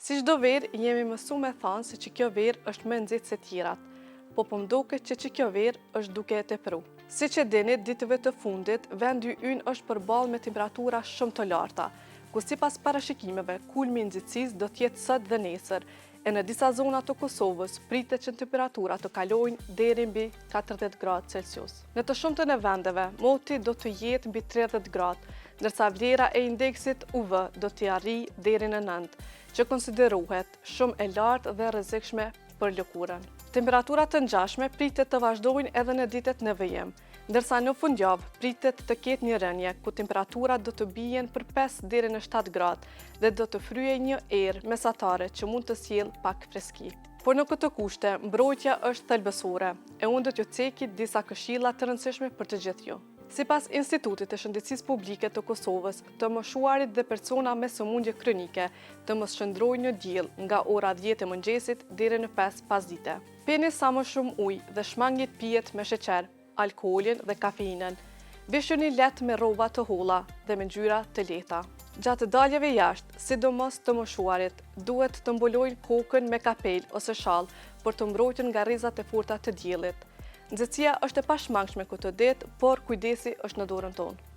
Si çdo verë, jemi mësuar me thënë se që kjo verë është më nxehtë se tjerat, po më duket që kjo verë është duke e tepruar. Siç e dini, ditëve të fundit, vendi ynë është përballë me temperatura shumë të larta, ku sipas parashikimeve, kulmi i nxehtësisë do të jetë sot dhe nesër, e në disa zona të Kosovës pritet që temperaturat të kalojnë deri mbi 40 gradë Celsius. Në të shumtën e vendeve, moti do të jetë mbi 30 gradë, ndërsa vlera e indeksit UV do të arrijë deri në 9, që konsiderohet shumë e lartë dhe rrezikshme për lëkurën. Temperaturat të ngjashme pritet të vazhdojnë edhe në ditët në vijim, ndërsa në fundjavë pritet të ketë një rënje, ku temperaturat do të bien për 5 deri në 7 gradë dhe do të fryejë një erë mesatare që mund të sjellë pak freski. Por në këtë kushte, mbrojtja është thelbësore, e unë do t'ju ceki disa këshilla të rëndësishme për të gjithë ju. Sipas Institutit të Shëndetësisë Publike të Kosovës, të moshuarit dhe persona me sëmundje kronike të mos shndrojnë në diell nga ora 10 e mëngjesit deri në 5 pasdite. Pini sa më shumë ujë dhe shmangni pijet me sheqer, alkoolin dhe kafeinën. Veshuni lehtë me rroba të holla dhe me ngjyra të lehta. Gjatë daljeve jashtë, sidomos të moshuarit, duhet të mbulojnë kokën me kapel ose shall për të mbrojtur nga rrezat e forta të diellit. Nxehtësia është e pashmangshme këtë ditë, por kujdesi është në dorën tonë.